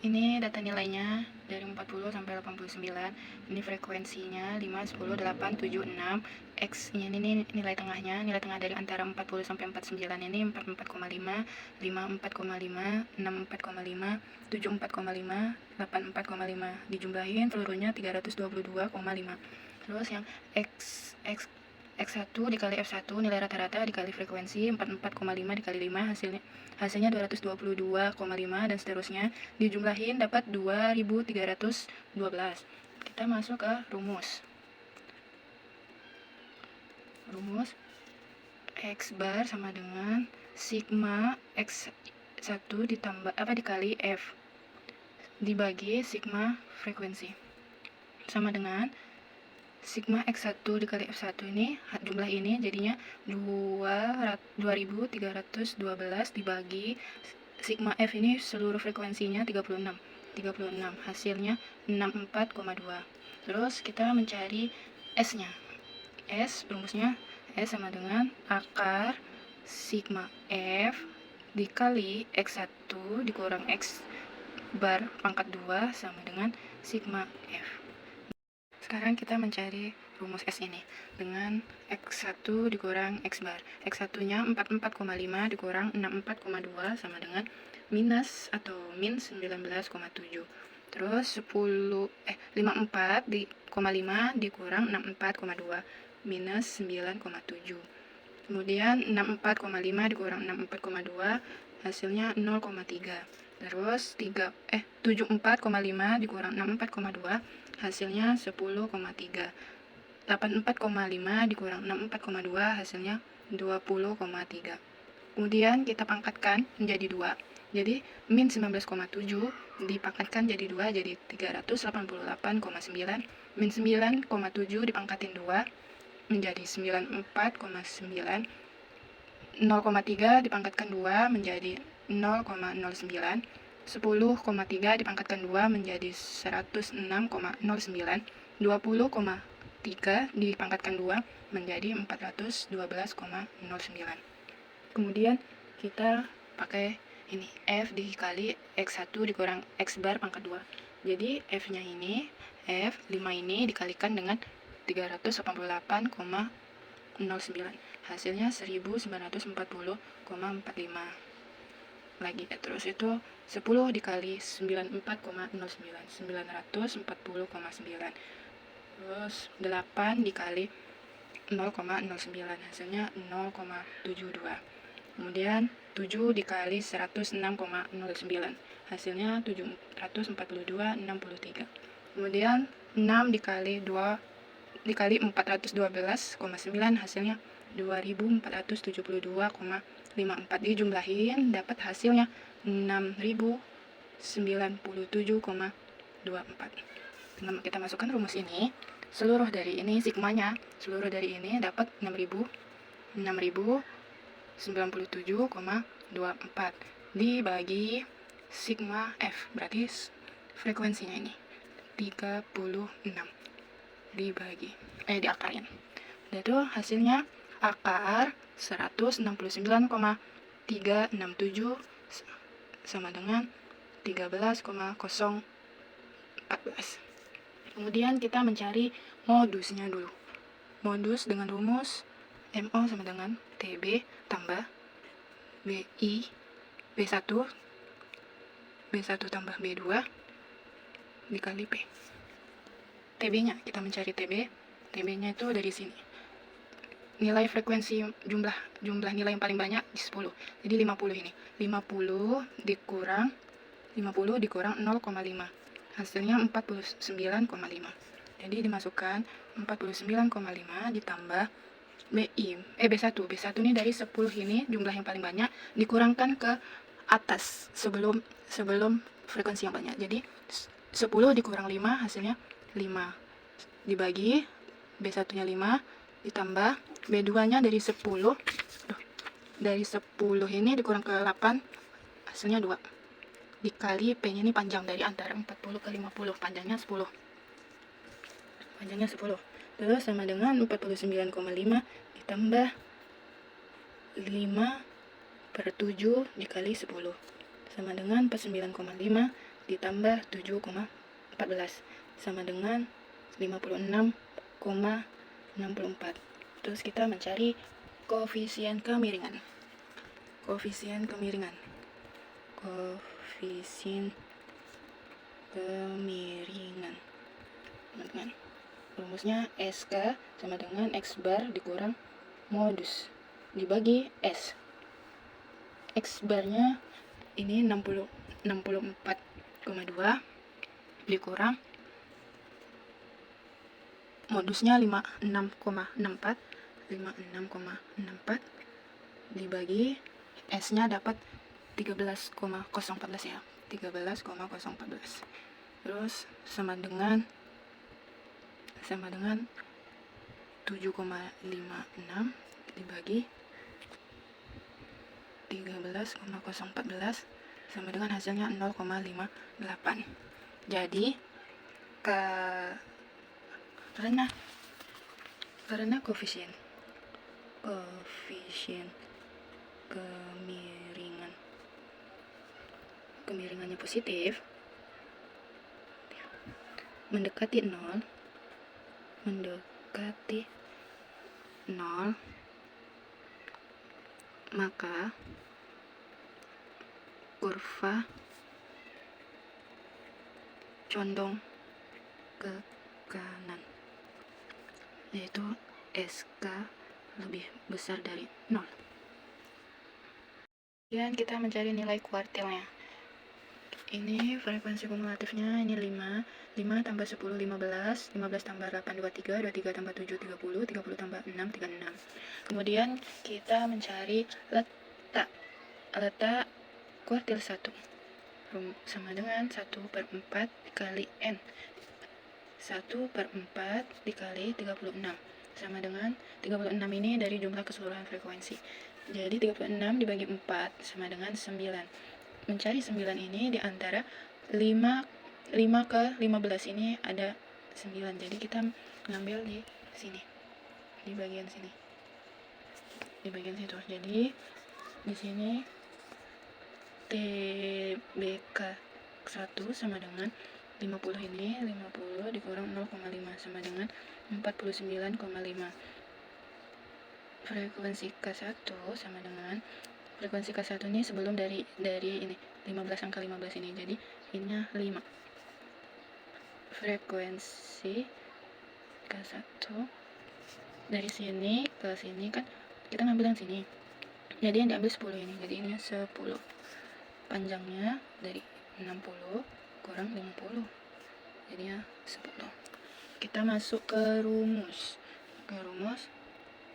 Ini data nilainya dari 40 sampai 89. Ini frekuensinya 5, 10, 8, 7, 6. X-nya ini nilai tengahnya. Nilai tengah dari antara 40 sampai 49 ini 44,5, 5 4,5, 6 4,5, 7 4,5, 8 4,5. Dijumlahin seluruhnya 322,5. Terus yang X1 dikali F1 nilai rata-rata dikali frekuensi 44,5 dikali 5 hasilnya 222,5 dan seterusnya, dijumlahin dapat 2312. Kita masuk ke rumus X bar sama dengan sigma X1 dikali F dibagi sigma frekuensi sama dengan sigma X1 dikali F1 ini, jumlah ini jadinya 2312 dibagi sigma F ini seluruh frekuensinya 36, hasilnya 64,2. Terus kita mencari S-nya. Rumusnya S sama dengan akar sigma F dikali X1 dikurang X bar pangkat 2 sama dengan sigma F. Sekarang kita mencari rumus S ini dengan X1 dikurang X bar. X1-nya 44,5 dikurang 64,2 sama dengan minus atau min 19,7. Terus 54,5 dikurang 64,2 minus 9,7. Kemudian 64,5 dikurang 64,2 hasilnya 0,3. Terus 74,5 dikurang 64,2 hasilnya 10,3. 84,5 dikurang 64,2 hasilnya 20,3. Kemudian kita pangkatkan menjadi 2. Jadi min 19,7 dipangkatkan jadi 2 jadi 388,9. Min 9,7 dipangkatin 2 menjadi 94,9. 0,3 dipangkatkan 2 menjadi 0,09. 10,3 dipangkatkan 2 menjadi 106,09. 20,3 dipangkatkan 2 menjadi 412,09. Kemudian kita pakai ini F dikali X1 dikurang X bar pangkat 2. Jadi F-nya ini, F5 ini dikalikan dengan 388,09. Hasilnya 1940,45. Lagi terus itu 10 dikali 94,09 940,9. Terus 8 dikali 0,09 hasilnya 0,72. Kemudian 7 dikali 106,09 hasilnya 742,63. Kemudian 6 dikali 412,9 hasilnya 2472,54. Dijumlahin dapat hasilnya 6097,24. Dengan kita masukkan rumus ini, seluruh dari ini sigmanya, seluruh dari ini dapat 6097,24 dibagi sigma F, berarti frekuensinya ini 36 diakarin. Dan itu hasilnya akar 169,367 sama dengan 13,014. Kemudian kita mencari modusnya dulu. Modus dengan rumus MO sama dengan TB tambah BI B1 tambah B2 dikali P. TB-nya, kita mencari TB-nya itu dari sini. Nilai frekuensi jumlah nilai yang paling banyak di 10. Jadi 50 ini. 50 dikurang 0,5. Hasilnya 49,5. Jadi dimasukkan 49,5 ditambah B1. B1 ini dari 10 ini jumlah yang paling banyak dikurangkan ke atas sebelum frekuensi yang banyak. Jadi 10 dikurang 5 hasilnya 5 dibagi B1-nya 5 ditambah B2-nya dari 10 ini dikurang ke 8 hasilnya 2 dikali P-nya ini panjang dari antara 40 ke 50 panjangnya 10 terus sama dengan 49,5 ditambah 5/7 dikali 10 sama dengan 49,5 ditambah 7,14 sama dengan 56,64. Terus kita mencari koefisien kemiringan. Koefisien kemiringan. Koefisien kemiringan. Teman-teman. Rumusnya SK sama dengan X bar dikurang modus dibagi S. X barnya ini 64,2 dikurang modusnya 56,64 dibagi S-nya dapat 13,014 ya. 13,014. Terus sama dengan 7,56 dibagi 13,014 sama dengan hasilnya 0,58. Jadi karena koefisien kemiringannya positif mendekati 0, maka kurva condong ke kanan, yaitu SK lebih besar dari 0. Dan kita mencari nilai kuartilnya. Ini frekuensi kumulatifnya ini 5 tambah 10 15 tambah 8 23 tambah 7 30 tambah 6 36. Kemudian kita mencari letak kuartil 1 sama dengan 1/4 dikali N. 1/4 dikali 36 sama dengan 36 ini dari jumlah keseluruhan frekuensi. Jadi 36 dibagi 4 sama dengan 9. Mencari 9 ini di antara 5 ke 15 ini ada 9. Jadi kita ngambil di sini. Di bagian sini. Di bagian situ. Jadi di sini TBK 1 sama dengan 50 ini 50 dikurang 0,5 sama dengan 49,5. Frekuensi K1 sama dengan frekuensi K1 ini sebelum dari ini 15 angka 15 ini, jadi ininya 5. Frekuensi K1 dari sini ke sini kan kita ngambil yang sini, jadi yang diambil 10 ini, jadi ini 10. Panjangnya dari 60 kurang 50, jadinya 10. Kita masuk ke rumus.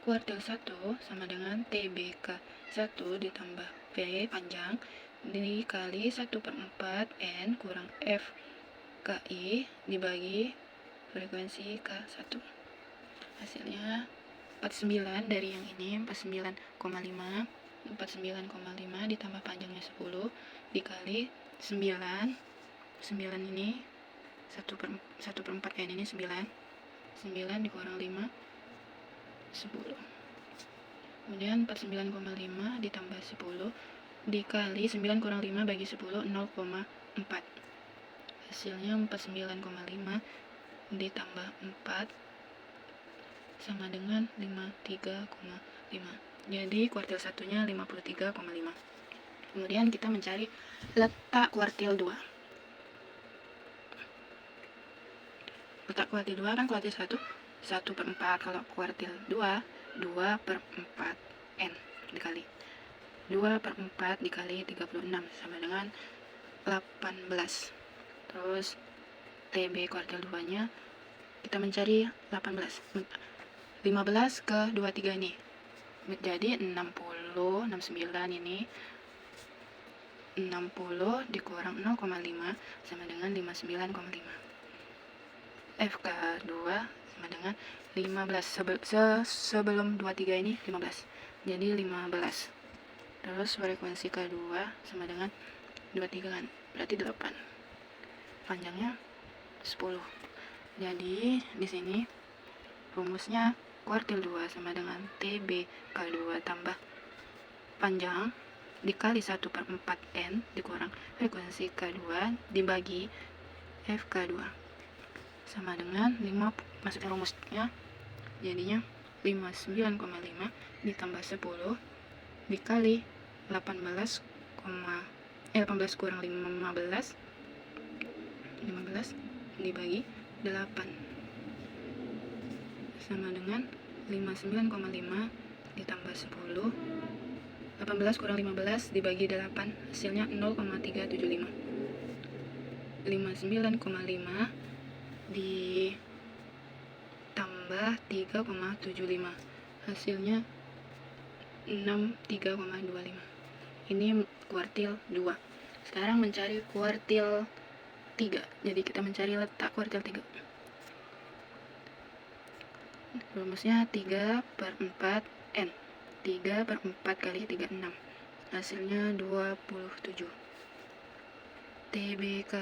Kuartil 1 sama dengan TBK 1 ditambah V panjang dikali 1/4 N kurang F KI dibagi frekuensi K1. Hasilnya 49 dari yang ini 49,5 ditambah panjangnya 10 dikali 9 ini 1/4 N ini 9 dikurang 5 10. Kemudian 49,5 ditambah 10 dikali 9 kurang 5 bagi 10 0,4. Hasilnya 49,5 ditambah 4 sama dengan 53,5. Jadi kuartil satunya 53,5. Kemudian kita mencari letak kuartil 2. Letak kuartil 2 kan kuartil 1 1/4, kalau kuartil 2/4 N dikali 2/4 dikali 36 sama dengan 18. Terus TB kuartil 2 nya kita mencari 18. 15 ke 23 ini menjadi 69 ini 60 dikurang 0,5 sama dengan 59,5. FK2 sama dengan 15 sebelum 23 ini 15, jadi 15. Terus frekuensi K2 sama dengan 23 kan, berarti 8. Panjangnya 10. Jadi di sini rumusnya kuartil 2 sama dengan TB K2 tambah panjang dikali 1/4 N dikurang frekuensi K2 dibagi FK2 sama dengan 5, masukkan rumusnya, jadinya 59,5 ditambah 10 dikali 18 kurang 15 dibagi 8 sama dengan 59,5 ditambah 10, 18 kurang 15 dibagi 8 hasilnya 0,375. 59,5 ditambah 3,75 hasilnya 63,25. Ini kuartil 2. Sekarang mencari kuartil 3. Jadi kita mencari letak kuartil 3. Rumusnya 3/4 N. 3/4 kali 3, 6. Hasilnya 27. TBK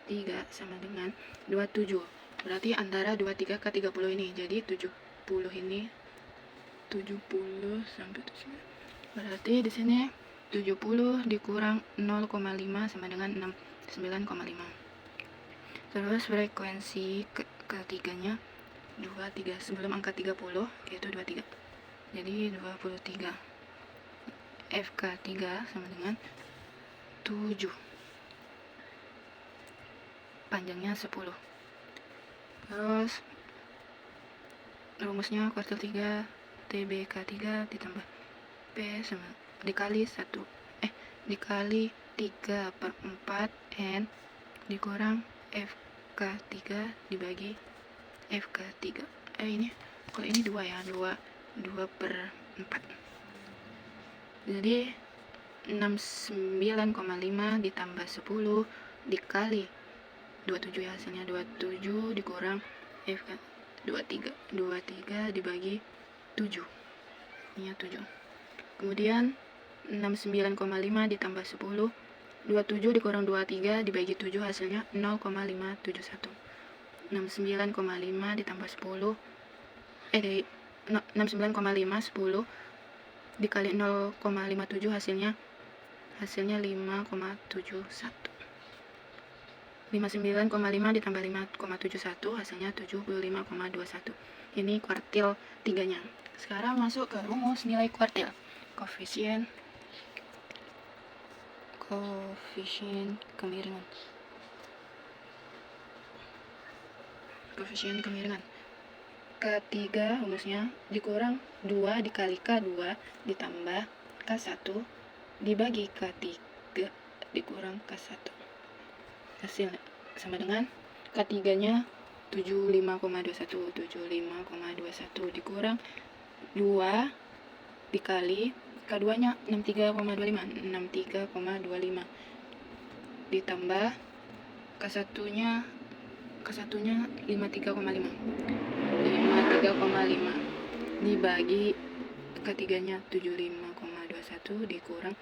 3 sama dengan 27. Berarti antara 23 ke 30 ini. Jadi 70 ini 70 sampai 70. Berarti di sini 70 dikurang 0,5 sama dengan 9,5. Terus frekuensi ketiganya 23 sebelum angka 30 yaitu 23. Jadi 23. FK3 sama dengan 7. Panjangnya 10. Terus rumusnya kuartil 3 TBK3 ditambah P sama dikali 3/4 N dikurang FK3 dibagi FK3. Ini kalau ini 2 ya, 2/4. Jadi 69,5 ditambah 10 dikali 27 ya, hasilnya 27 dikurang FK 23 dibagi 7. Ini 7. Kemudian 69,5 ditambah 10, 27 dikurang 23 dibagi 7 hasilnya 0,571. 69,5 ditambah 10 69,5 10 dikali 0,57 hasilnya 5,71. 59,5 ditambah 5,71 hasilnya 75,21. Ini kuartil 3-nya. Sekarang masuk ke rumus nilai kuartil. Koefisien kemiringan. Koefisien kemiringan. K3 rumusnya dikurang 2 dikali K2 ditambah K1 dibagi K3 dikurang K1. Hasil sama dengan K3-nya 75,21 dikurang 2 dikali K2-nya 63,25 ditambah K1-nya 53,5 dibagi K3-nya 75,21 dikurang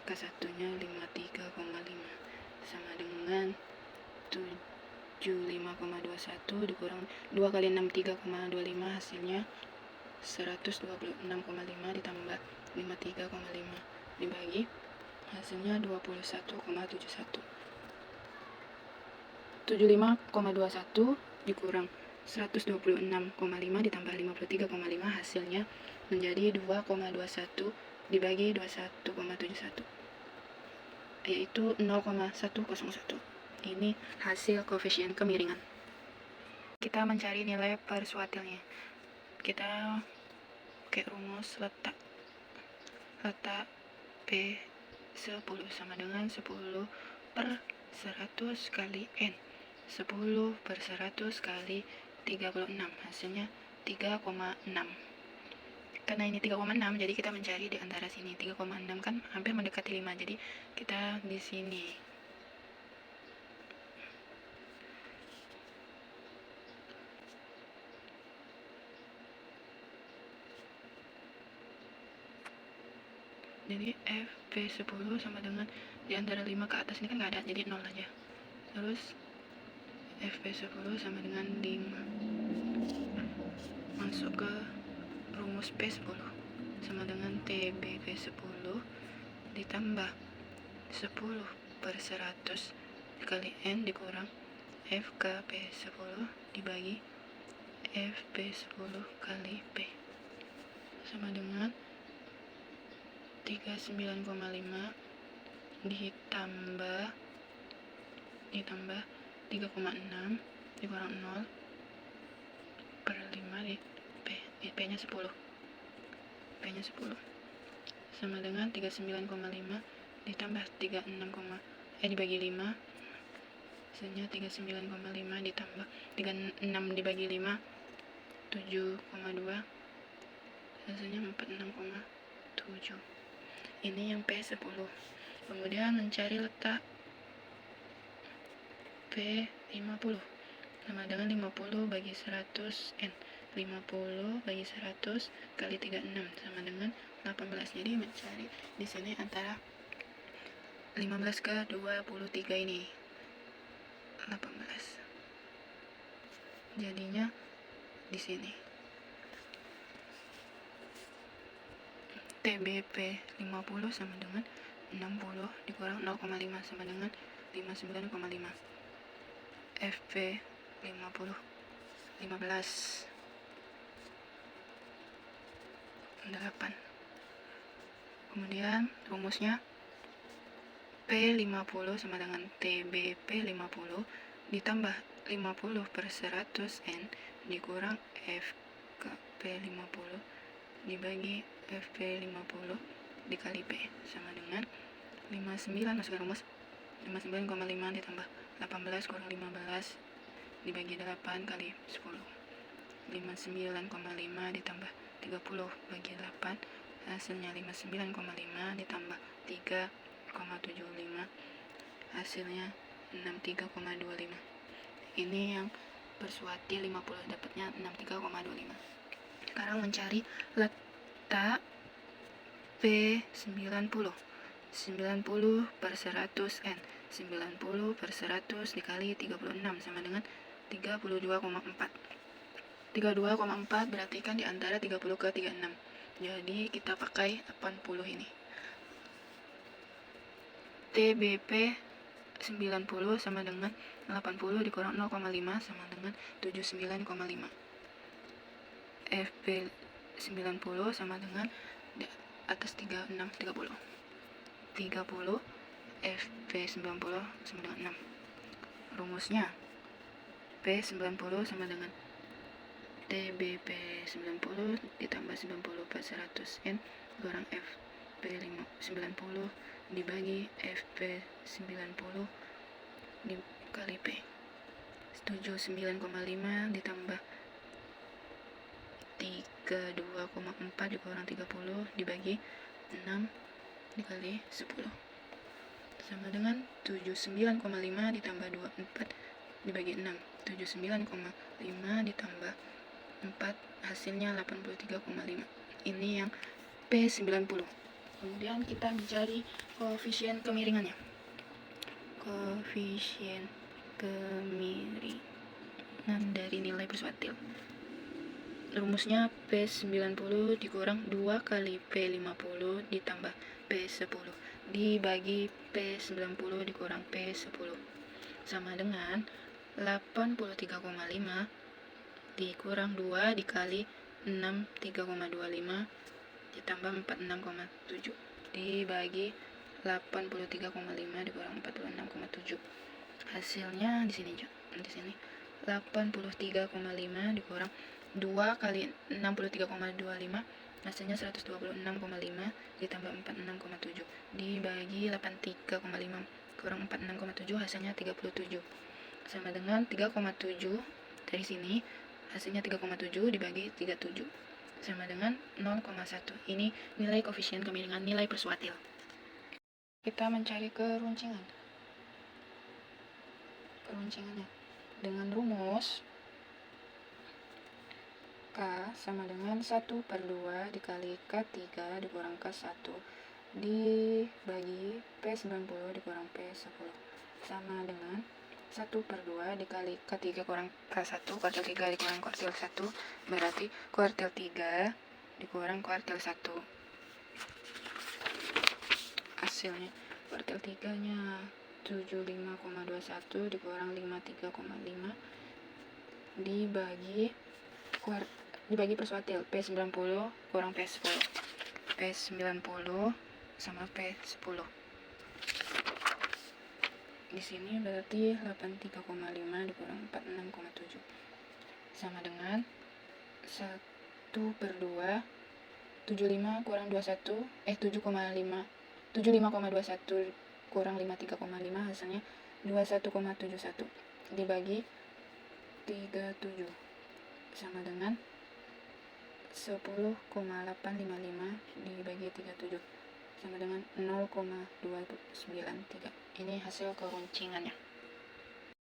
K1-nya 53,5 sama dengan 75,21 dikurang 2 kali 63,25 hasilnya 126,5 ditambah 53,5 dibagi hasilnya 21,71. 75,21 dikurang 126,5 ditambah 53,5 hasilnya menjadi 2,21 dibagi 21,71 yaitu 0,101. Ini hasil koefisien kemiringan. Kita mencari nilai persuatilnya. Kita pakai rumus letak P10 sama dengan 10/100 kali N. 10/100 kali 36 hasilnya 3,6. Karena ini 3,6 jadi kita mencari di antara sini. 3,6 kan hampir mendekati 5, jadi kita di sini. Jadi FP10 sama dengan di antara 5 ke atas ini kan nggak ada, jadi 0 aja. Terus FP10 sama dengan 5. Masuk ke rumus P10 sama dengan TBP10 ditambah 10 per 100 dikali N dikurang FKP 10 dibagi FP10 kali P sama dengan 39,5 ditambah 3,6 dikurang 0 per 5 di P nya 10 sama dengan 39,5 ditambah 36, dibagi 5 hasilnya 39,5 ditambah 36 dibagi 5 7,2 hasilnya 46,7. Ini yang P10. Kemudian mencari letak P50 sama dengan 50 bagi 100 N. 50 bagi 100 kali 36 sama dengan 18. Jadi mencari di sini antara 15 ke 23 ini 18. Jadinya di sini TBP 50 sama dengan 60 dikurang 0,5 sama dengan 59,5. FP 50 15 8. Kemudian rumusnya P50 sama dengan TBP 50 ditambah 50 per 100 N dikurang FKP 50 dibagi FP 50 dikali P sama dengan 59. Masukkan rumus 59,5 ditambah 18 kurang 15 dibagi 8 kali 10. 59,5 ditambah 30 bagi 8 hasilnya 59,5 ditambah 3,75 hasilnya 63,25. Ini yang bersuati 50 dapatnya 63,25. Sekarang mencari letak P90 per 100 N. 90 per 100 dikali 36 sama dengan 32,4. 32,4 berarti kan di antara 30 ke 36. Jadi kita pakai 80 ini. TBP 90 sama dengan 80 dikurang 0,5 sama dengan 79,5. FP 90 sama dengan di atas 30 FP 90 sama dengan 6. Rumusnya P90 sama dengan TBP 90 ditambah 90 per 100 N kurang FP 90 dibagi FP 90 dikali P. 79,5 ditambah 32,4 dikurang 30 dibagi 6 dikali 10 sama dengan 79,5 ditambah 24 dibagi 6. 79,5 ditambah 4 hasilnya 83,5. Ini yang P90. Kemudian kita mencari koefisien kemiringannya. Koefisien kemiringan dari nilai bersuatil. Rumusnya P90 dikurang 2 kali P50 ditambah P10 dibagi P90 dikurang P10 sama dengan 83,5 dikurang 2 dikali 6 3,25 ditambah 46,7 dibagi 83,5 dikurang 46,7. Hasilnya di sini 83,5 dikurang 2 kali 63,25 hasilnya 126,5 ditambah 46,7 dibagi 83,5 kurang 46,7 hasilnya 37 sama dengan 3,7. Dari sini hasilnya 3,7 dibagi 37 sama dengan 0,1. Ini nilai koefisien kemiringan nilai persuatil. Kita mencari keruncingannya dengan rumus K sama dengan 1/2 dikali K3 dikurang K1 dibagi P90 dikurang P10 sama dengan 1/2 dikali K3 kurang K1, kuartil 3 dikurang kuartil 1 berarti kuartil 3 dikurang kuartil 1. hasilnya. Kuartil 3 nya 75,21 dikurang 53,5 dibagi per suatil. P90 kurang P10. P90 sama P10. Di sini berarti 83,5 dikurang 46,7 sama dengan 1/2. 75 kurang 21 75,21 kurang 53,5 hasilnya 21,71 dibagi 37 sama dengan 10,855 dibagi 37 sama dengan 0,293. Ini hasil keruncingannya.